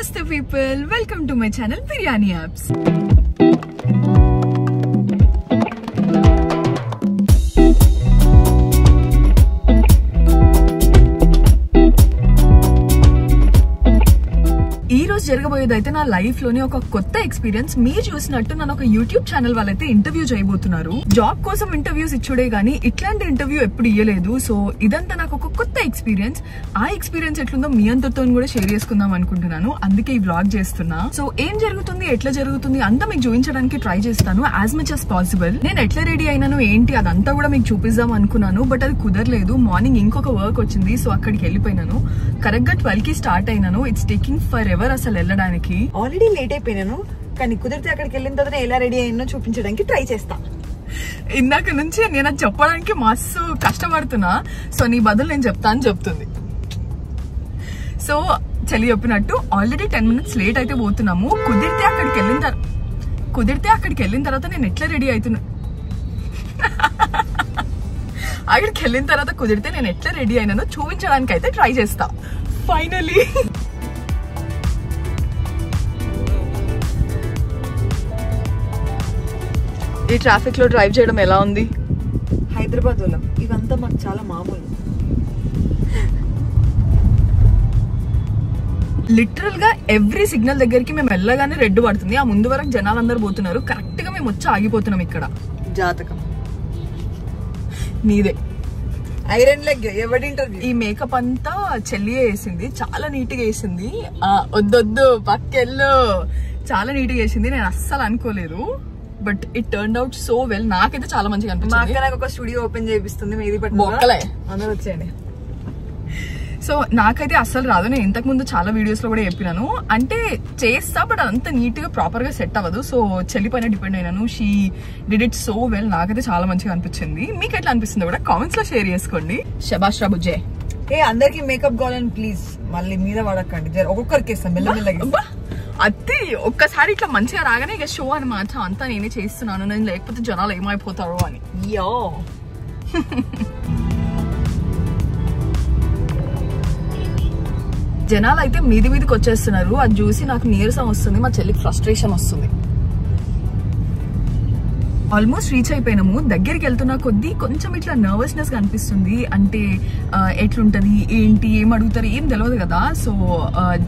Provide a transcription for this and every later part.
Namaste people, welcome to my channel Biryani Apps. జరగబోయేదైతే నా life లోని ఒక కొత్త ఎక్స్పీరియన్స్. మీరు చూసినట్టు నన్ను ఒక యూట్యూబ్ ఛానల్ వాళ్ళైతే ఇంటర్వ్యూ చేయబోతున్నారు. జాబ్ కోసం ఇంటర్వ్యూస్ ఇచ్చుడే గానీ ఇట్లాంటి ఇంటర్వ్యూ ఎప్పుడు ఇయ్యలేదు. సో ఇదంతా నాకు ఒక కొత్త ఎక్స్పీరియన్స్. ఆ ఎక్స్పీరియన్స్ ఎట్లుందో మీ అందరితో కూడా షేర్ చేసుకుందాం అనుకుంటున్నాను. అందుకే ఈ వ్లాగ్ చేస్తున్నా. సో ఏం జరుగుతుంది, ఎట్లా జరుగుతుంది అంతా మీకు చూపించడానికి ట్రై చేస్తాను యాజ్ మచ్ as పాసిబుల్. నేను ఎట్లా రెడీ అయినాను ఏంటి అదంతా కూడా మీకు చూపిద్దాం అనుకున్నాను. బట్ అది కుదరలేదు. మార్నింగ్ ఇంకొక వర్క్ వచ్చింది. సో అక్కడికి వెళ్ళిపోయినాను. కరెక్ట్ గా 12 కి స్టార్ట్ అయినాను. ఇట్స్ టేకింగ్ ఫర్ ఎవర్ అసలు వెళ్ళడానికి. ఆల్రెడీ లేట్ అయిపోయినాను. కానీ కుదిరితే అక్కడికి వెళ్ళిన తర్వాత ఎలా రెడీ అయినా చూపించడానికి ట్రై చేస్తా. ఇందాక నుంచి నేను అది చెప్పడానికి మస్తు కష్టపడుతున్నా. సో నీ బదులు నేను చెప్తా అని చెప్తుంది. సో చెల్లి చెప్పినట్టు ఆల్రెడీ 10 minutes లేట్ అయితే పోతున్నాము. కుదిరితే అక్కడికి వెళ్ళిన తర్వాత నేను ఎట్లా రెడీ అవుతున్నా అక్కడికి వెళ్ళిన తర్వాత కుదిరితే నేను ఎట్లా రెడీ అయినానో చూపించడానికి అయితే ట్రై చేస్తా. ఫైనలీ ఈ ట్రాఫిక్ లో డ్రైవ్ చేయడం ఎలా ఉంది? హైదరాబాద్ లో ఇవంతా మాకు చాలా మామూలు. లిటరల్ గా ఎవ్రీ సిగ్నల్ దగ్గరికి మేము వెళ్ళగానే రెడ్ పడుతుంది. ఆ ముందు వరకు జనాలు అందరు పోతున్నారు. కరెక్ట్ గా మేము వచ్చి ఆగిపోతున్నాం. ఇక్కడ జాతకం నీదే. ఐరన్ లెగ్ ఎవరి ఇంటర్వ్యూ. ఈ మేకప్ అంతా చెల్లి వేసింది. చాలా నీట్ గా వేసింది. వద్దొద్దు పక్కెళ్ళు. చాలా నీట్ గా వేసింది. నేను అస్సలు అనుకోలేదు. But it turn out so well. నాకైతే చాలా మంచిగా అనిపించింది. నాకు ఒక స్టూడియో ఓపెన్ చేపిస్తుంది. మీది మొక్కలే అందరూ వచ్చేయండి. సో నాకైతే అస్సలు రాదు. నేను ఇంతకు ముందు చాలా వీడియోస్ లో కూడా చెప్పినాను. అంటే చేస్తా బట్ అదంతా నీట్ గా ప్రాపర్ గా సెట్ అవ్వదు. సో చెల్లి పైన డిపెండ్ అయినాను. She did it so well. నాకైతే చాలా మంచిగా అనిపించింది. మీకు ఎట్లా అనిపిస్తుందో కూడా కామెంట్స్ లో షేర్ చేసుకోండి. శబాష్ రా బుజ్జే. అందరికి మేకప్ కావాలని ప్లీజ్ మళ్ళీ మీద పడకండి. ఒక్కొక్కరికి ఇస్తాం మెల్లమెల్లగా. అది ఒక్కసారి ఇట్లా మంచిగా రాగానే ఇక షో అనమాట. అంతా నేనే చేస్తున్నాను. నేను లేకపోతే జనాలు ఏమైపోతారో అని. యో జనాలు అయితే మీదికి వచ్చేస్తున్నారు. అది చూసి నాకు నీరసం వస్తుంది. మా చెల్లికి ఫ్రస్ట్రేషన్ వస్తుంది. ఆల్మోస్ట్ రీచ్ అయిపోయినాము. దగ్గరికి వెళ్తున్న కొద్దీ కొంచెం ఇట్లా నర్వస్నెస్ గా అనిపిస్తుంది. అంటే ఎట్లుంటది ఏంటి ఏం అడుగుతారు ఏం తెలియదు కదా. సో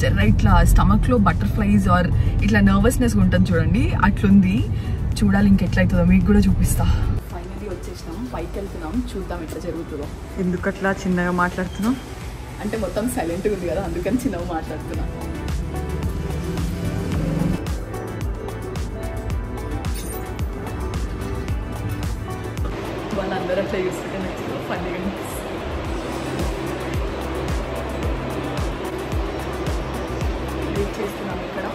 జర ఇట్లా స్టమక్ లో బటర్ఫ్లైస్ ఆర్ ఇట్లా నర్వస్నెస్ ఉంటుంది చూడండి. అట్లుంది. చూడాలి ఇంకెట్లయితుందో మీకు కూడా చూపిస్తా. ఫైనలీ వచ్చేసినాం. పైకి వెళ్తున్నాం. చూద్దాం ఎట్లా జరుగుతుందో. ఎందుకు అట్లా చిన్నగా మాట్లాడుతున్నాం? అంటే మొత్తం సైలెంట్గా ఉంది కదా, అందుకని చిన్నగా మాట్లాడుతున్నా. వాళ్ళందరూ అట్లా చూస్తుంటే నచ్చిందో ఫన్నీగా అనిపిస్తుంది. వెయిట్ చేస్తున్నాం ఇక్కడ.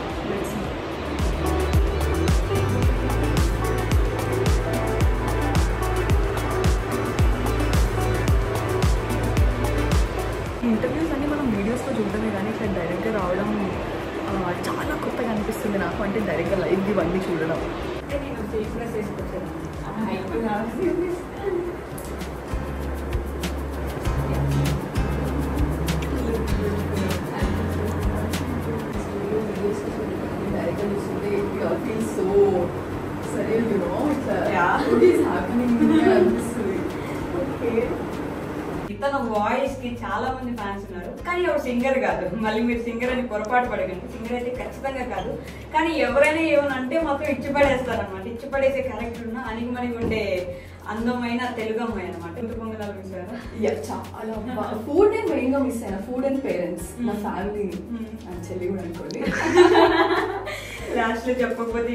ఇంటర్వ్యూస్ అన్ని మనం వీడియోస్లో చూడడమే కానీ ఇట్లా డైరెక్ట్గా రావడం చాలా కొత్తగా అనిపిస్తుంది నాకు. అంటే డైరెక్ట్గా లైవ్ ఇవన్నీ చూడడం. డైరెక్ట్గా చూస్తుంటే సో సరే అనిపిస్తుంది. ఓకే తన వాయిస్ కి చాలా మంది ఫ్యాన్స్ ఉన్నారు. కానీ ఎవరు సింగర్ కాదు. మళ్ళీ మీరు సింగర్ అని పొరపాటు పడకండి. సింగర్ అయితే ఖచ్చితంగా కాదు. కానీ ఎవరైనా ఏమనంటే మాత్రం ఇచ్చిపడేస్తారు అనమాట. ఇచ్చిపడేసే క్యారెక్టర్ ఉన్న అనిగిమణిగా ఉండే అందమైన తెలుగు అమ్మాయి అనమాట. ఇంత పొంగనాలు చూసారా? చాలా ఫుడ్ నేను మెయిన్ గా మిస్ అయినా. ఫుడ్ అండ్ పేరెంట్స్, నా ఫ్యామిలీ, చెల్లి కూడా అనుకోండి. లాస్ట్ లో చెప్పకపోతే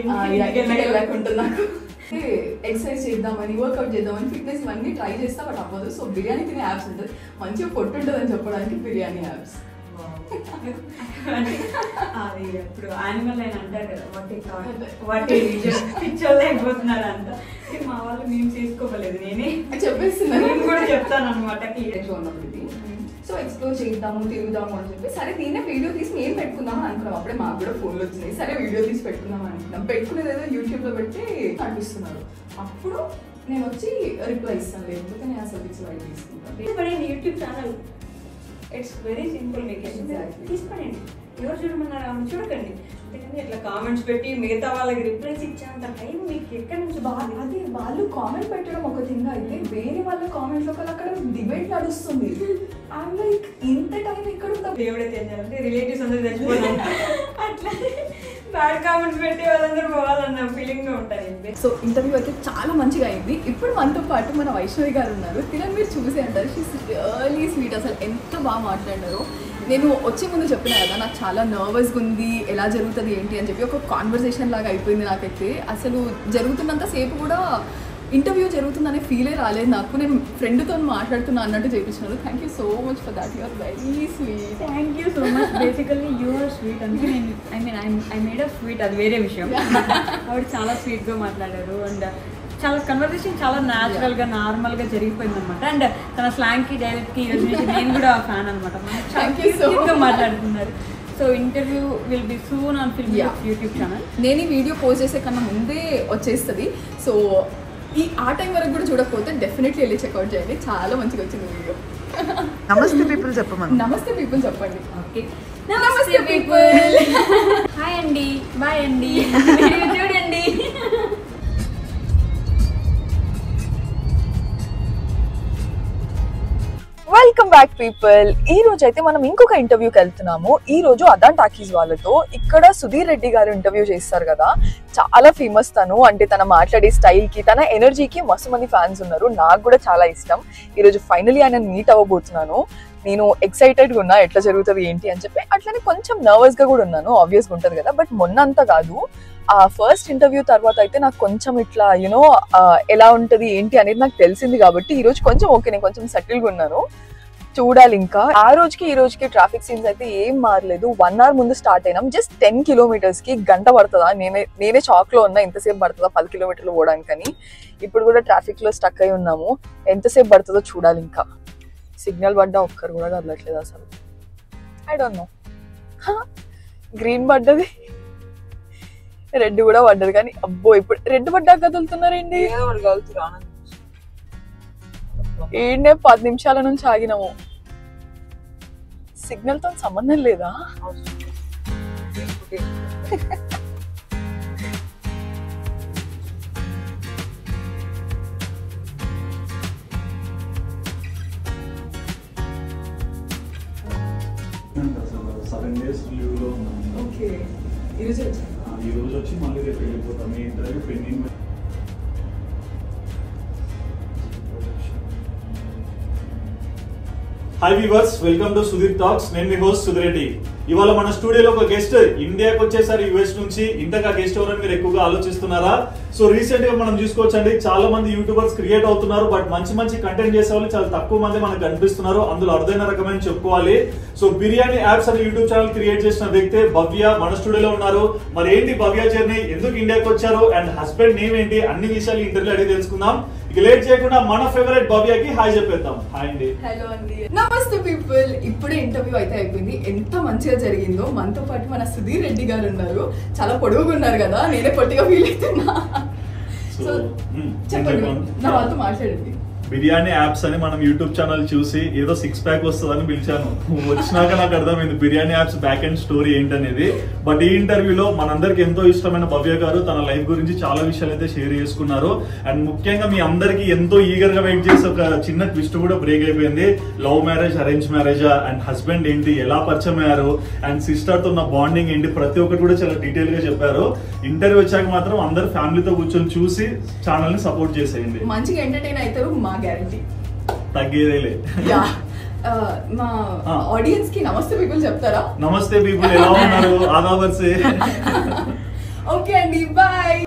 వెళ్ళకుంటుంది నాకు. ఎక్సర్సైజ్ చేద్దామని, వర్కౌట్ చేద్దామని, ఫిట్నెస్ ఇవన్నీ ట్రై చేస్తా బట్ అవ్వదు. సో బిర్యానీ తినే యాప్స్ ఉంటుంది. మంచిగా పొట్టు ఉంటుంది అని చెప్పడానికి బిర్యానీ యాప్స్. ఇప్పుడు యానిమల్ అని అంటారు కదా, వాటి పిక్చర్ అయిపోతున్నారు అంట. మా వాళ్ళు మేము చేసుకోలేదు. నేనే చెప్పేస్తున్నా. నేను కూడా చెప్తాను అనమాట. ఉన్నప్పుడు సో ఎక్స్ప్లోర్ చేద్దాము, తిరుగుదాము అని చెప్పి సరే దీన్నే వీడియో తీసి మేము పెట్టుకుందాం అనుకున్నాం. అప్పుడే మాకు కూడా ఫోన్లు వచ్చినాయి. సరే వీడియో తీసి పెట్టుకుందాం అనుకున్నాం. పెట్టుకునేది ఏదో యూట్యూబ్ లో పెట్టి కనిపిస్తున్నారు. అప్పుడు నేను వచ్చి రిప్లై ఇస్తాను. లేకపోతే నేను అసలు పిక్స్ బయట తీసుకుంటాను. YouTube channel it's very simple. మీకు తీసుకోండి. ఎవరు చూడమన్నారు ఆమె చూడకండి. అంతేకాని ఇట్లా కామెంట్స్ పెట్టి మిగతా వాళ్ళకి రిప్లైస్ ఇచ్చేంత టైం మీకు ఎక్కడి నుంచి బాగా. అది వాళ్ళు కామెంట్ పెట్టడం ఒక థింగ్ అయితే వేరే వాళ్ళ కామెంట్స్ లో అక్కడ డిబేట్ నడుస్తుంది. ఐఎమ్ లైక్ ఇంత టైం ఎక్కడ ఉందా? దేవుడైతే ఏం చేయాలంటే రిలేటివ్స్ అందరూ తెచ్చిపోతాం అట్లా బ్యాడ్ కామెంట్స్ పెట్టి వాళ్ళందరూ పోవాలన్న ఫీలింగ్ లో ఉంటారు. సో ఇంటర్వ్యూ అయితే చాలా మంచిగా అయింది. ఇప్పుడు మనతో పాటు మన వైష్ణవి గారు ఉన్నారు. తినని మీరు చూసే అంటారు, షీస్ రియలీ స్వీట్. అసలు ఎంత బాగా మాట్లాడారో. నేను వచ్చే ముందు చెప్పిన కదా నాకు చాలా నర్వస్గా ఉంది, ఎలా జరుగుతుంది ఏంటి అని చెప్పి. ఒక కాన్వర్సేషన్ లాగా అయిపోయింది నాకైతే. అసలు జరుగుతున్నంత సేపు కూడా ఇంటర్వ్యూ జరుగుతుందనే ఫీలే రాలేదు నాకు. నేను ఫ్రెండ్తో మాట్లాడుతున్నా అన్నట్టు చేయించినారు. Thank you so much for that. You're very sweet. Thank you so much. Basically you are sweet. అందుకే నేను ఐ మేడ్ అ స్వీట్, అది వేరే విషయం. ఆవిడ చాలా స్వీట్గా మాట్లాడారు అండ్ చాలా కన్వర్సేషన్ చాలా న్యాచురల్గా నార్మల్గా జరిగిపోయింది అనమాట. అండ్ తన స్లాంగ్కి డైరెక్ట్కి ఈరోజు నుంచి నేను కూడా ఫ్యాన్ అనమాట. చాలా మాట్లాడుతున్నారు. So interview will be soon on film YouTube channel. నేను ఈ వీడియో పోస్ట్ చేసే కన్నా ముందే వచ్చేస్తుంది. సో ఆ టైం వరకు కూడా చూడకపోతే డెఫినెట్లీ వెళ్ళి చెక్అవుట్ చేయండి. చాలా మంచిగా వచ్చింది వీడియో. నమస్తే పీపుల్ చెప్పమని. నమస్తే పీపుల్ చెప్పండి. ఓకే, నమస్తే పీపుల్. హాయ్ అండి, బాయ్ అండి, చూడండి. Welcome back people. ఈ రోజు అయితే మనం ఇంకొక ఇంటర్వ్యూకి వెళ్తున్నాము. ఈ రోజు అదాన్ టాకీస్ వాళ్ళతో. ఇక్కడ సుధీర్ రెడ్డి గారు ఇంటర్వ్యూ చేస్తారు కదా, చాలా ఫేమస్ తను. అంటే తన మాట్లాడే స్టైల్ కి, తన ఎనర్జీకి మస్తు మంది ఫ్యాన్స్ ఉన్నారు. నాకు కూడా చాలా ఇష్టం. ఈ రోజు ఫైనలీ ఆయన మీట్ అవ్వబోతున్నాను. నేను ఎక్సైటెడ్గా ఉన్నా ఎట్లా జరుగుతుంది ఏంటి అని చెప్పి. అట్లనే కొంచెం నర్వస్ గా కూడా ఉన్నాను, ఆబ్వియస్గా ఉంటుంది కదా. బట్ మొన్న అంతా కాదు, ఆ ఫస్ట్ ఇంటర్వ్యూ తర్వాత అయితే నాకు కొంచెం ఇట్లా యూనో ఎలా ఉంటుంది ఏంటి అనేది నాకు తెలిసింది. కాబట్టి ఈ రోజు కొంచెం ఓకే, నేను కొంచెం సెటిల్గా ఉన్నాను. చూడాలి ఇంకా. ఆ రోజుకి ఈ రోజుకి ట్రాఫిక్ సీన్స్ అయితే ఏం మారలేదు. 1 hour ముందు స్టార్ట్ అయినాం. జస్ట్ 10 kilometers కి గంట పడుతుందా? నేనే షాక్ లో ఉన్నా, ఎంతసేపు పడుతుందా 10 kilometers పోవడానికని. ఇప్పుడు కూడా ట్రాఫిక్ లో స్టక్ అయి ఉన్నాము. ఎంతసేపు పడుతుందో చూడాలి ఇంకా. సిగ్నల్ పడ్డా ఒక్కరు కూడా కదలట్లేదు అసలు. I don't know. గ్రీన్ పడ్డది, రెడ్ కూడా పడ్డది. కానీ అబ్బో ఇప్పుడు రెడ్ పడ్డా కదులుతున్నారండి. ఏంటే 10 నిమిషాల నుంచి ఆగినాము. సిగ్నల్ తో సంబంధం లేదా? ఈ రోజు వచ్చి మళ్ళీ రేపు వెళ్ళిపోతాం. మీ interview pending. Hi viewers, welcome to Sudheer talks. నేను మీ హోస్ట్ సుధీర్ రెడ్డి. ఇవాళ మన స్టూడియోలో ఒక గెస్ట్ ఇండియాకి వచ్చేసారి యుఎస్ నుంచి. ఇంతగా గెస్ట్ ఎవరని మీరు ఎక్కువగా ఆలోచిస్తున్నారా? సో రీసెంట్ గా మనం చూసుకోవచ్చండి, చాలా మంది యూట్యూబర్స్ క్రియేట్ అవుతున్నారు. బట్ మంచి మంచి కంటెంట్ చేసే వాళ్ళు చాలా తక్కువ మంది మనకు కనిపిస్తున్నారు. అందులో అరుదైన రకమైన చెప్పుకోవాలి. సో బిర్యానీ యాప్స్ అనే యూట్యూబ్ ఛానల్ క్రియేట్ చేసిన వ్యక్తి భవ్య మన స్టూడియోలో ఉన్నారు. మరి ఏంటి భవ్య జర్నీ, ఎందుకు ఇండియాకి వచ్చారు, అండ్ హస్బెండ్ నేమ్ ఏంటి, అన్ని విషయాలు ఇంటర్వ్యూ అడిగి తెలుసుకుందాం. ఇక లేట్ చేయకుండా మన ఫేవరెట్ భవ్యకి హాయ్ చెప్పేద్దాం. హాయ్ అండి. హలో అండి, నమస్తే పీపుల్. ఇప్పుడే ఇంటర్వ్యూ అయితే అయిపోయింది. ఎంత మంచిగా జరిగిందో. మనతో పాటు మన సుధీర్ రెడ్డి గారు ఉన్నారు. చాలా పొడుగుగా ఉన్నారు కదా, నేనే పొట్టిగా ఫీల్ అవుతున్నా. సో చెప్పండి, నా వాళ్ళతో మాట్లాడండి. బిర్యానీ యాప్స్ అని మనం యూట్యూబ్ ఛానల్ చూసి ఏదో 6 pack వస్తుందని పిలిచాను. వచ్చినాక నాకు అర్థమైంది biryani apps back and story ఏంటనేది. బట్ ఈ ఇంటర్వ్యూలో మనందరికి ఎంతో ఇష్టమైన భవ్య గారు తన లైఫ్ గురించి చాలా విషయాలు అయితే షేర్ చేసుకున్నారు. అండ్ ముఖ్యంగా మీ అందరికి ఎంతో ఈగర్ గా వెయిట్ చేసే ఒక చిన్న ట్విస్ట్ కూడా బ్రేక్ అయిపోయింది. లవ్ మ్యారేజ్, అరేంజ్ మ్యారేజా, అండ్ హస్బెండ్ ఏంటి, ఎలా పరిచయం అయ్యారు, అండ్ సిస్టర్ తో ఉన్న బాండింగ్ ఏంటి, ప్రతి ఒక్కటి కూడా చాలా డీటెయిల్ గా చెప్పారు. ఇంటర్వ్యూ వచ్చాక మాత్రం అందరు ఫ్యామిలీతో కూర్చొని చూసి ఛానల్ ని సపోర్ట్ చేసేయండి. మంచిగా ఎంటర్టైన్ అవుతారు, మా గ్యారంటీ. తగ్గేదేలే. మా ఆడియన్స్ కి నమస్తే పీపుల్ చెప్తారా? నమస్తే పీపుల్, ఎలా ఉన్నారు? ఆదావర్సే. ఓకే అండి, బాయ్.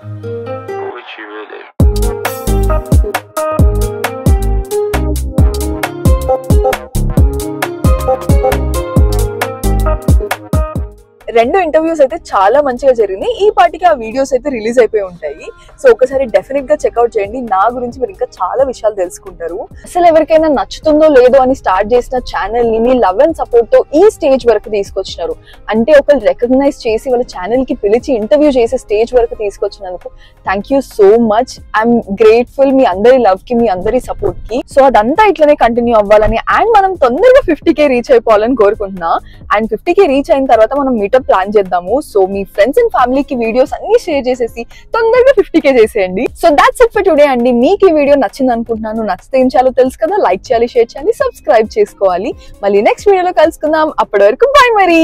2 ఇంటర్వ్యూస్ అయితే చాలా మంచిగా జరిగినాయి. ఈ పాటికి ఆ వీడియోస్ అయితే రిలీజ్ అయిపోయి ఉంటాయి. సో ఒకసారి డెఫినెట్ గా చెక్అవుట్ చేయండి. నా గురించి మీరు ఇంకా చాలా విషయాలు తెలుసుకుంటారు. అసలు ఎవరికైనా నచ్చుతుందో లేదో అని స్టార్ట్ చేసిన ఛానల్ ని మీ లవ్ అండ్ సపోర్ట్ తో ఈ స్టేజ్ వరకు తీసుకొచ్చినారు. అంటే ఒకరు రికగ్నైజ్ చేసి వాళ్ళ ఛానల్ కి పిలిచి ఇంటర్వ్యూ చేసే స్టేజ్ వరకు తీసుకొచ్చినందుకు thank you so much. I'm grateful మీ అందరి లవ్ కి, మీ అందరి సపోర్ట్ కి. సో అదంతా ఇట్లనే కంటిన్యూ అవ్వాలని అండ్ మనం తొందరగా 50K రీచ్ అయిపోవాలని కోరుకుంటున్నా. అండ్ 50K రీచ్ అయిన తర్వాత మనం మీటప్ ప్లాన్ చేద్దాము. సో మీ ఫ్రెండ్స్ అండ్ ఫ్యామిలీకి వీడియోస్ అన్ని షేర్ చేసేసి తొందరగా 50K చేసేయండి. So that's it for today అండి. మీకు ఈ వీడియో నచ్చింది అనుకుంటున్నాను. నచ్చితే ఏం చేయాలో తెలుసు కదా, లైక్ చేయాలి, షేర్ చేయాలి, సబ్స్క్రైబ్ చేసుకోవాలి. మళ్ళీ నెక్స్ట్ వీడియోలో కలుసుకుందాం. అప్పటి వరకు బాయ్ మరి.